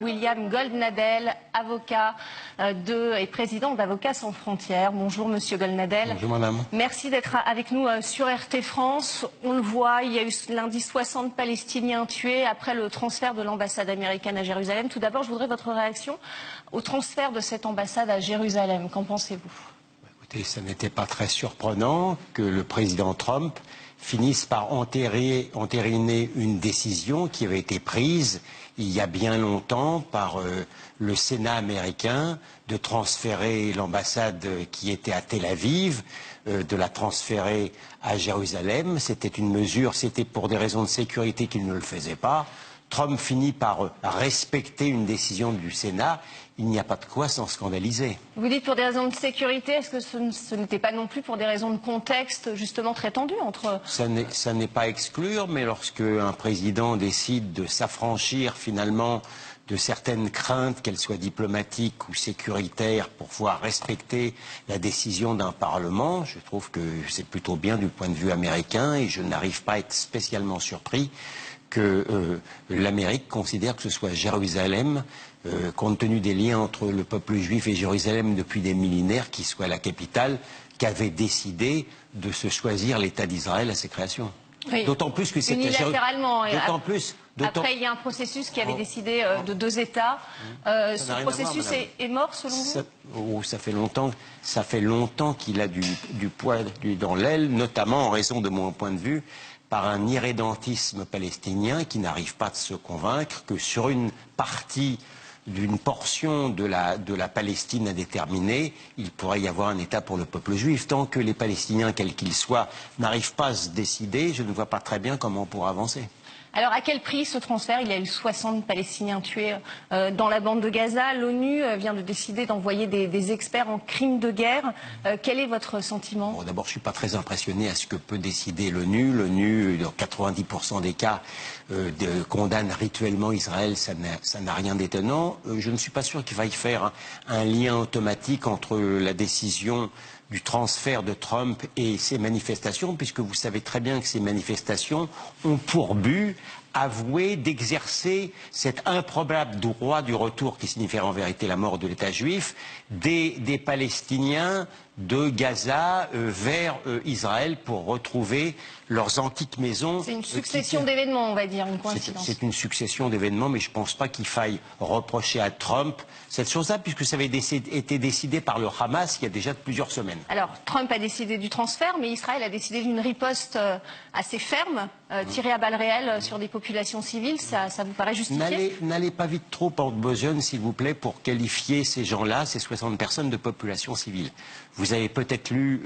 William Goldnadel, avocat et président d'Avocats sans frontières. Bonjour Monsieur Goldnadel. Bonjour Madame. Merci d'être avec nous sur RT France. On le voit, il y a eu lundi 60 Palestiniens tués après le transfert de l'ambassade américaine à Jérusalem. Tout d'abord, je voudrais votre réaction au transfert de cette ambassade à Jérusalem. Qu'en pensez-vous? Écoutez, ce n'était pas très surprenant que le président Trump finisse par entériner une décision qui avait été prise il y a bien longtemps par le Sénat américain de transférer l'ambassade qui était à Tel Aviv, de la transférer à Jérusalem. C'était une mesure, c'était pour des raisons de sécurité qu'il ne le faisait pas. Trump finit par respecter une décision du Sénat. Il n'y a pas de quoi s'en scandaliser. Vous dites pour des raisons de sécurité, est-ce que ce n'était pas non plus pour des raisons de contexte justement très tendu entre... Ça n'est pas à exclure, mais lorsque un président décide de s'affranchir finalement de certaines craintes, qu'elles soient diplomatiques ou sécuritaires, pour pouvoir respecter la décision d'un Parlement, je trouve que c'est plutôt bien du point de vue américain et je n'arrive pas à être spécialement surpris que l'Amérique considère que ce soit Jérusalem, compte tenu des liens entre le peuple juif et Jérusalem depuis des millénaires, qui soit la capitale, qu'avait décidé de se choisir l'État d'Israël à ses créations. Oui. D'autant plus que c'est unilatéralement. Après, il y a un processus qui avait décidé de 2 États. Ce processus est mort, selon vous? Ça fait longtemps qu'il a du poids dans l'aile, notamment en raison de mon point de vue, par un irrédentisme palestinien qui n'arrive pas à se convaincre que sur une partie d'une portion de la Palestine à déterminer, il pourrait y avoir un État pour le peuple juif. Tant que les Palestiniens, quels qu'ils soient, n'arrivent pas à se décider, je ne vois pas très bien comment on pourra avancer. Alors, à quel prix ce transfert? Il y a eu 60 Palestiniens tués dans la bande de Gaza. L'ONU vient de décider d'envoyer des experts en crimes de guerre. Quel est votre sentiment? Bon, d'abord, je ne suis pas très impressionné à ce que peut décider l'ONU. L'ONU, dans 90% des cas, condamne rituellement Israël. Ça n'a rien d'étonnant. Je ne suis pas sûr qu'il faille faire un lien automatique entre la décision du transfert de Trump et ces manifestations, puisque vous savez très bien que ces manifestations ont pour but avoué d'exercer cet improbable droit du retour qui signifierait en vérité la mort de l'État juif des Palestiniens de Gaza vers Israël pour retrouver leurs antiques maisons. C'est une succession d'événements, on va dire, une coïncidence. C'est une succession d'événements, mais je ne pense pas qu'il faille reprocher à Trump cette chose-là, puisque ça avait été décidé par le Hamas il y a déjà plusieurs semaines. Alors, Trump a décidé du transfert, mais Israël a décidé d'une riposte assez ferme, tirée à balles réelles sur des populations civiles. Ça vous paraît justifié? N'allez pas vite trop en besogne, s'il vous plaît, pour qualifier ces gens-là, ces 60 personnes, de population civile. Vous avez peut-être lu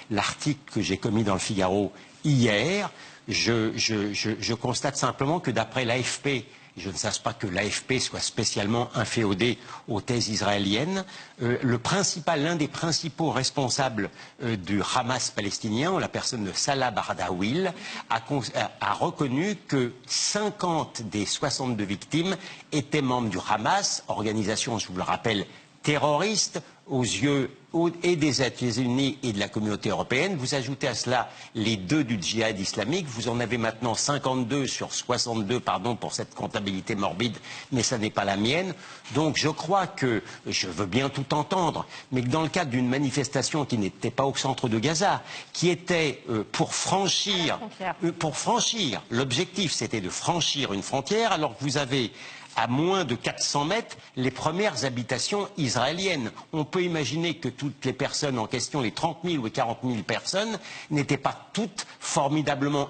l'article que j'ai commis dans le Figaro hier. Je constate simplement que d'après l'AFP, je ne sache pas que l'AFP soit spécialement inféodé aux thèses israéliennes, l'un des principaux responsables du Hamas palestinien, la personne de Salah Bardawil, a reconnu que 50 des 62 victimes étaient membres du Hamas, organisation, je vous le rappelle, terroriste aux yeux et des États-Unis et de la communauté européenne. Vous ajoutez à cela les 2 du djihad islamique. Vous en avez maintenant 52 sur 62, pardon pour cette comptabilité morbide, mais ça n'est pas la mienne. Donc je crois que, je veux bien tout entendre, mais que dans le cadre d'une manifestation qui n'était pas au centre de Gaza, qui était pour franchir, l'objectif c'était de franchir une frontière, alors que vous avez à moins de 400 mètres, les premières habitations israéliennes. On peut imaginer que toutes les personnes en question, les 30 000 ou les 40 000 personnes, n'étaient pas toutes formidablement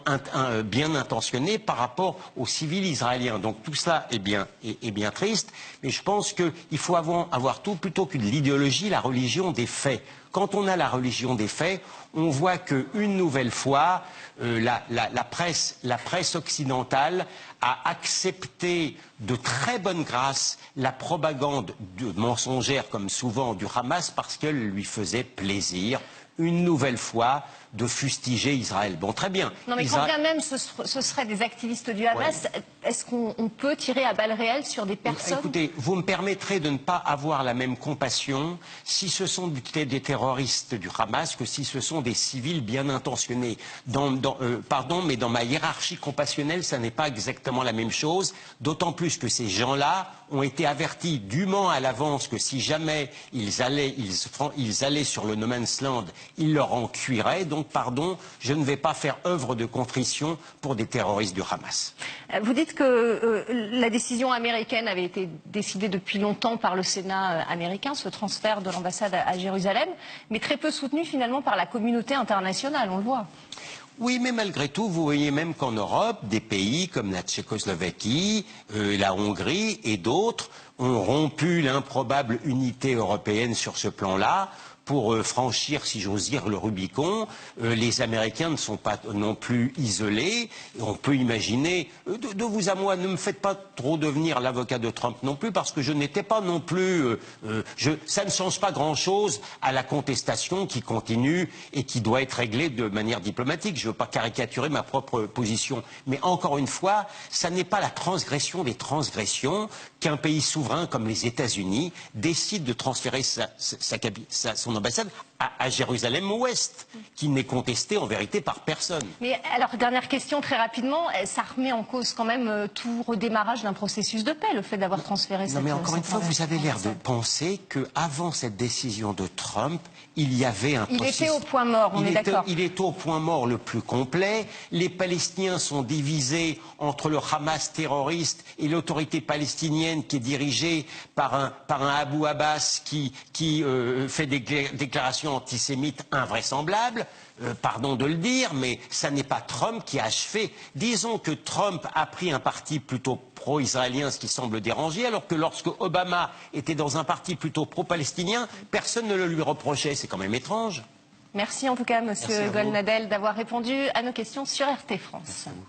bien intentionnées par rapport aux civils israéliens. Donc tout cela est bien triste, mais je pense qu'il faut avoir tout, plutôt que de l'idéologie, la religion des faits. Quand on a la religion des faits, on voit qu'une nouvelle fois, la presse occidentale a accepté de très bonne grâce la propagande mensongère, comme souvent, du Hamas parce qu'elle lui faisait plaisir, une nouvelle fois, de fustiger Israël. Bon, très bien. Non, mais quand bien même ce seraient des activistes du Hamas, ouais. Est-ce qu'on peut tirer à balles réelles sur des personnes? Écoutez, vous me permettrez de ne pas avoir la même compassion si ce sont des terroristes du Hamas que si ce sont des civils bien intentionnés. Pardon, mais dans ma hiérarchie compassionnelle, ça n'est pas exactement la même chose, d'autant plus que ces gens-là ont été avertis dûment à l'avance que si jamais ils allaient sur le no man's land, ils leur en cuiraient. Donc, pardon, je ne vais pas faire œuvre de contrition pour des terroristes du Hamas. Vous dites que la décision américaine avait été décidée depuis longtemps par le Sénat américain, ce transfert de l'ambassade à Jérusalem, mais très peu soutenu finalement par la communauté internationale, on le voit. Oui, mais malgré tout, vous voyez même qu'en Europe, des pays comme la Tchécoslovaquie, la Hongrie et d'autres ont rompu l'improbable unité européenne sur ce plan-là. Pour franchir, si j'ose dire, le Rubicon, les Américains ne sont pas non plus isolés. On peut imaginer, de vous à moi, ne me faites pas trop devenir l'avocat de Trump non plus, parce que je n'étais pas non plus... ça ne change pas grand-chose à la contestation qui continue et qui doit être réglée de manière diplomatique. Je ne veux pas caricaturer ma propre position. Mais encore une fois, ça n'est pas la transgression des transgressions qu'un pays souverain comme les États-Unis décide de transférer son ambassade à Jérusalem-Ouest, qui n'est contestée en vérité par personne. Mais alors, dernière question très rapidement, ça remet en cause quand même tout redémarrage d'un processus de paix, le fait d'avoir transféré cette... Non mais encore une fois, vous avez l'air de penser qu'avant cette décision de Trump, il y avait un processus... Il était au point mort, on est d'accord. Il est au point mort le plus complet. Les Palestiniens sont divisés entre le Hamas terroriste et l'autorité palestinienne qui est dirigée par un Abu Abbas qui fait des déclarations antisémites invraisemblables. Pardon de le dire, mais ça n'est pas Trump qui a achevé. Disons que Trump a pris un parti plutôt pro-israélien, ce qui semble déranger, alors que lorsque Obama était dans un parti plutôt pro-palestinien, personne ne le lui reprochait. C'est quand même étrange. Merci en tout cas, Monsieur Goldnadel, d'avoir répondu à nos questions sur RT France.